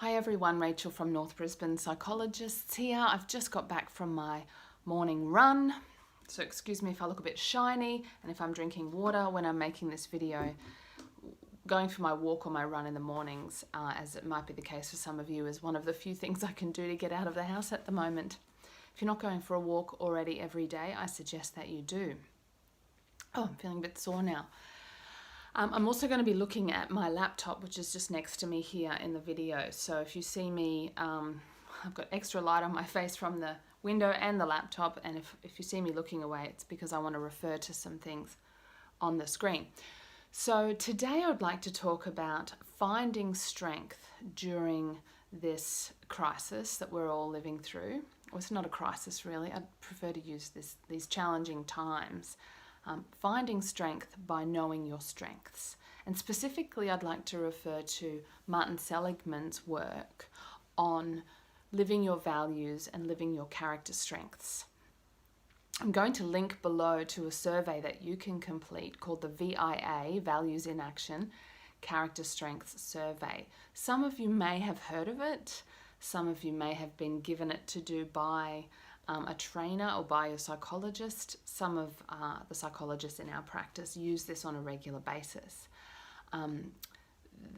Hi everyone, Rachel from North Brisbane Psychologists here. I've just got back from my morning run, so excuse me if I look a bit shiny and if I'm drinking water when I'm making this video. Going for my walk or my run in the mornings, as it might be the case for some of you, is one of the few things I can do to get out of the house at the moment. If you're not going for a walk already every day, I suggest that you do. Oh, I'm feeling a bit sore now. I'm also going to be looking at my laptop, which is just next to me here in the video. So if you see me, I've got extra light on my face from the window and the laptop, and if you see me looking away, it's because I want to refer to some things on the screen. So today I would like to talk about finding strength during this crisis that we're all living through. Well, it's not a crisis really, I'd prefer to use these challenging times. Finding strength by knowing your strengths. And specifically, I'd like to refer to Martin Seligman's work on living your values and living your character strengths. I'm going to link below to a survey that you can complete called the VIA, Values in Action, Character Strengths Survey. Some of you may have heard of it. Some of you may have been given it to do by a trainer or by a psychologist. Some of the psychologists in our practice use this on a regular basis.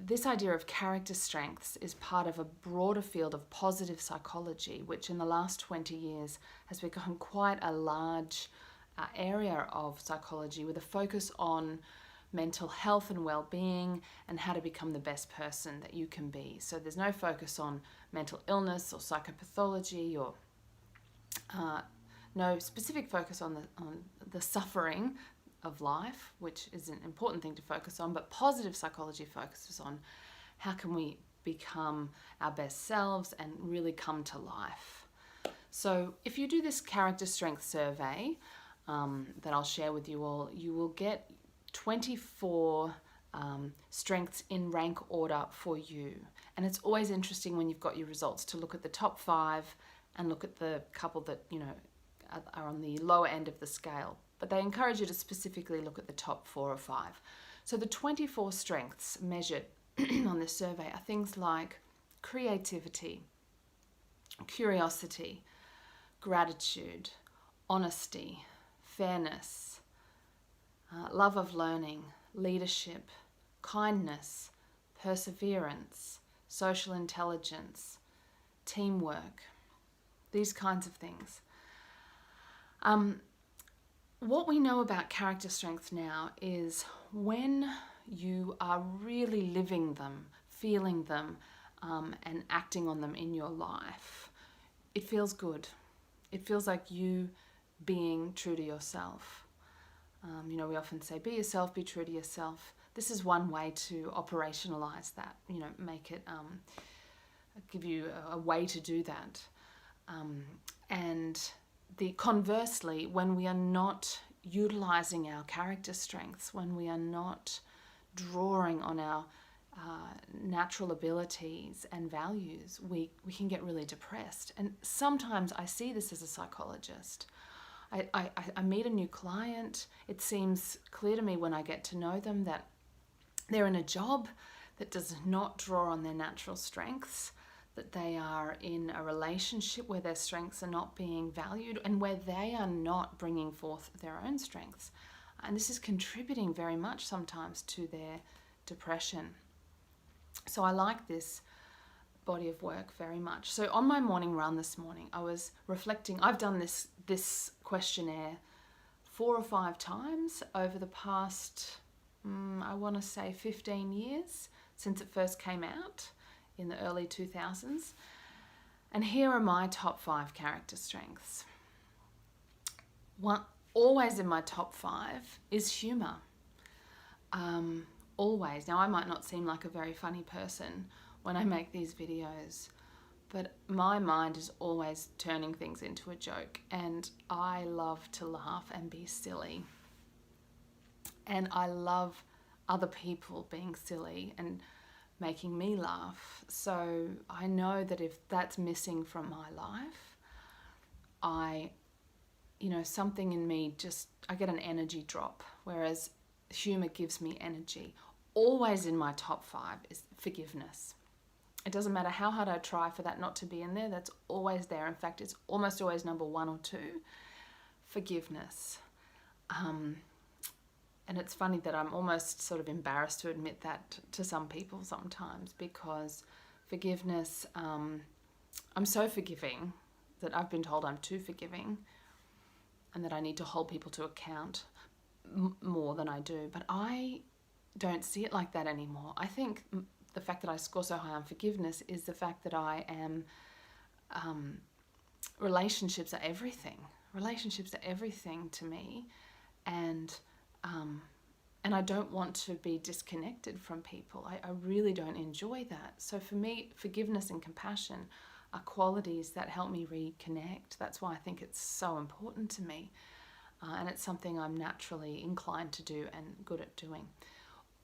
This idea of character strengths is part of a broader field of positive psychology, which in the last 20 years has become quite a large area of psychology with a focus on mental health and well-being and how to become the best person that you can be. So there's no focus on mental illness or psychopathology or no specific focus on the suffering of life, which is an important thing to focus on, but positive psychology focuses on how can we become our best selves and really come to life. So if you do this character strength survey that I'll share with you all, you will get 24 strengths in rank order for you. And it's always interesting when you've got your results to look at the top 5 and look at the couple that, you know, are on the lower end of the scale. But they encourage you to specifically look at the top 4 or 5. So the 24 strengths measured on this survey are things like creativity, curiosity, gratitude, honesty, fairness, love of learning, leadership, kindness, perseverance, social intelligence, teamwork, these kinds of things. What we know about character strengths now is when you are really living them, feeling them, and acting on them in your life, it feels good. It feels like you being true to yourself. You know, we often say, be yourself, be true to yourself. This is one way to operationalize that, you know, make it, give you a way to do that. Conversely, when we are not utilizing our character strengths, when we are not drawing on our natural abilities and values, we can get really depressed. And sometimes I see this as a psychologist. I meet a new client. It seems clear to me when I get to know them that they're in a job that does not draw on their natural strengths, that they are in a relationship where their strengths are not being valued and where they are not bringing forth their own strengths. And this is contributing very much sometimes to their depression. So I like this body of work very much. So on my morning run this morning, I was reflecting. I've done this questionnaire 4 or 5 times over the past, I want to say 15 years since it first came out in the early 2000s. And here are my top 5 character strengths. Always in my top 5 is humor. Always. Now, I might not seem like a very funny person when I make these videos, but my mind is always turning things into a joke, and I love to laugh and be silly. And I love other people being silly and making me laugh. So I know that if that's missing from my life, something in me I get an energy drop, whereas humor gives me energy. Always in my top 5 is forgiveness. It doesn't matter how hard I try for that not to be in there, that's always there. In fact, it's almost always number 1 or 2, forgiveness. And it's funny that I'm almost sort of embarrassed to admit that to some people sometimes, because forgiveness, I'm so forgiving that I've been told I'm too forgiving and that I need to hold people to account more than I do. But I don't see it like that anymore. I think the fact that I score so high on forgiveness is the fact that I am, relationships are everything. Relationships are everything to me, and I don't want to be disconnected from people. I really don't enjoy that. So for me, forgiveness and compassion are qualities that help me reconnect. That's why I think it's so important to me, and it's something I'm naturally inclined to do and good at doing.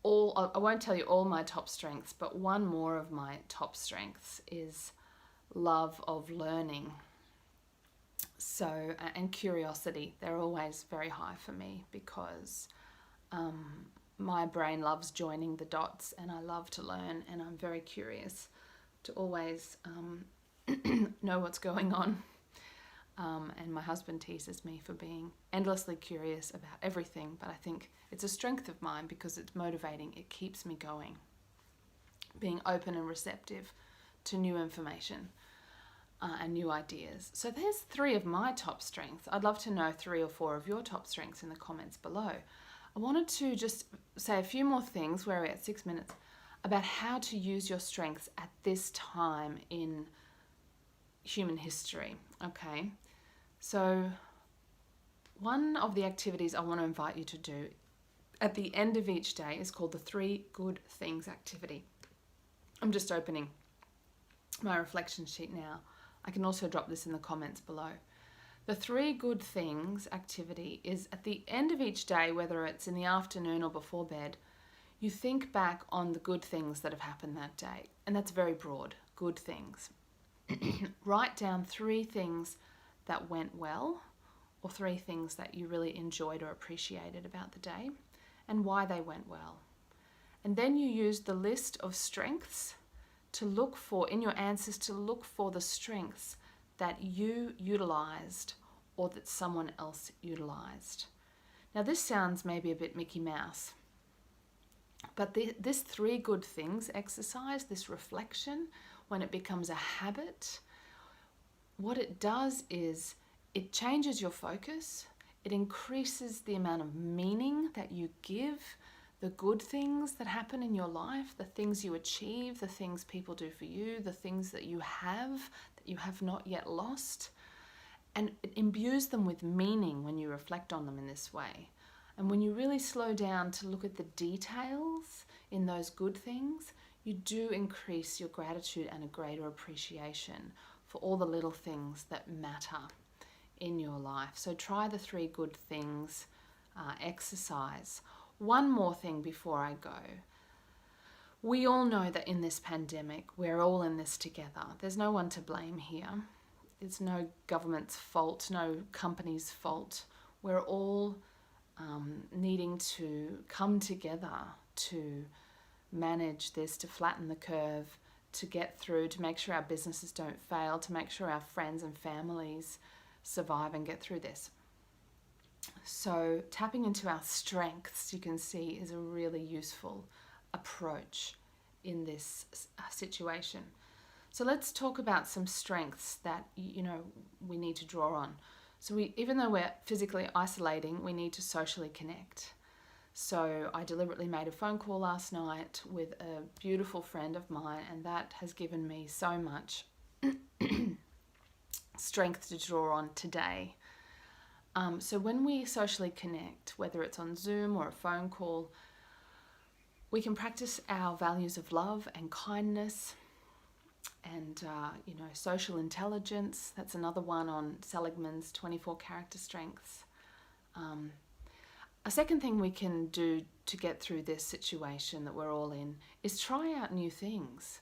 I won't tell you all my top strengths, but one more of my top strengths is love of learning. So, and curiosity, they're always very high for me, because my brain loves joining the dots, and I love to learn, and I'm very curious to always know what's going on. And my husband teases me for being endlessly curious about everything, but I think it's a strength of mine because it's motivating. It keeps me going. Being open and receptive to new information and new ideas. So there's 3 of my top strengths. I'd love to know 3 or 4 of your top strengths in the comments below. I wanted to just say a few more things, where we're at 6 minutes, about how to use your strengths at this time in human history. Okay, so one of the activities I want to invite you to do at the end of each day is called the 3 good things activity. I'm just opening my reflection sheet now. I can also drop this in the comments below. The 3 good things activity is at the end of each day, whether it's in the afternoon or before bed, you think back on the good things that have happened that day. And that's very broad, good things. Write down 3 things that went well, or 3 things that you really enjoyed or appreciated about the day, and why they went well. And then you use the list of strengths to look for, in your answers, to look for the strengths that you utilized or that someone else utilized. Now this sounds maybe a bit Mickey Mouse, but this 3 good things exercise, this reflection, when it becomes a habit, what it does is it changes your focus. It increases the amount of meaning that you give the good things that happen in your life, the things you achieve, the things people do for you, the things that you have not yet lost. And it imbues them with meaning when you reflect on them in this way. And when you really slow down to look at the details in those good things, you do increase your gratitude and a greater appreciation for all the little things that matter in your life. So try the 3 good things exercise. One more thing before I go. We all know that in this pandemic, we're all in this together. There's no one to blame here. It's no government's fault, no company's fault. We're all needing to come together to manage this, to flatten the curve, to get through, to make sure our businesses don't fail, to make sure our friends and families survive and get through this. So tapping into our strengths, you can see, is a really useful approach in this situation. So let's talk about some strengths that, we need to draw on. So even though we're physically isolating, we need to socially connect. So I deliberately made a phone call last night with a beautiful friend of mine, and that has given me so much strength to draw on today. So when we socially connect, whether it's on Zoom or a phone call, we can practice our values of love and kindness and, social intelligence. That's another one on Seligman's 24 character strengths. A second thing we can do to get through this situation that we're all in is try out new things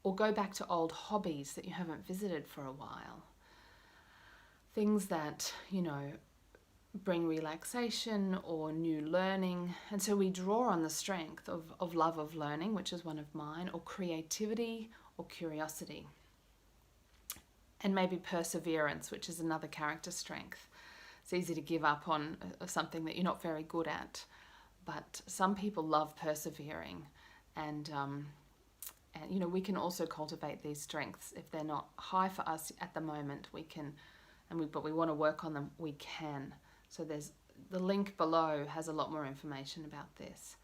or go back to old hobbies that you haven't visited for a while. Things that, bring relaxation or new learning. And so we draw on the strength of love of learning, which is one of mine, or creativity or curiosity. And maybe perseverance, which is another character strength. It's easy to give up on something that you're not very good at, but some people love persevering, and you know, we can also cultivate these strengths. If they're not high for us at the moment, we can, but we want to work on them, we can. So there's the link below has a lot more information about this.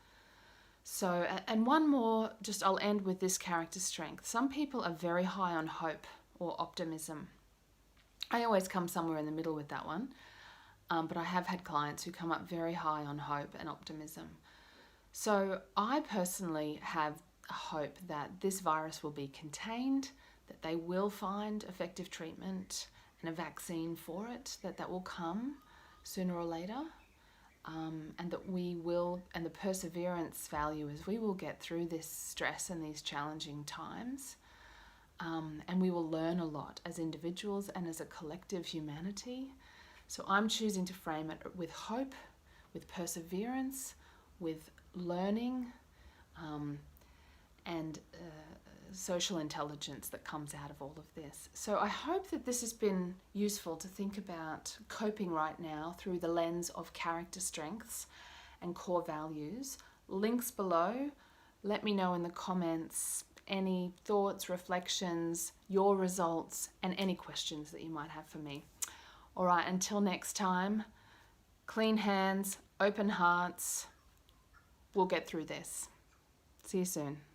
So, and one more, just I'll end with this character strength. Some people are very high on hope or optimism. I always come somewhere in the middle with that one, but I have had clients who come up very high on hope and optimism. So I personally have hope that this virus will be contained, that they will find effective treatment and a vaccine for it, that will come sooner or later, and that we will, and the perseverance value is we will get through this stress and these challenging times, and we will learn a lot as individuals and as a collective humanity. So I'm choosing to frame it with hope, with perseverance, with learning, and social intelligence that comes out of all of this. So I hope that this has been useful to think about coping right now through the lens of character strengths and core values. Links below. Let me know in the comments any thoughts, reflections, your results, and any questions that you might have for me. All right, until next time, clean hands, open hearts. We'll get through this. See you soon.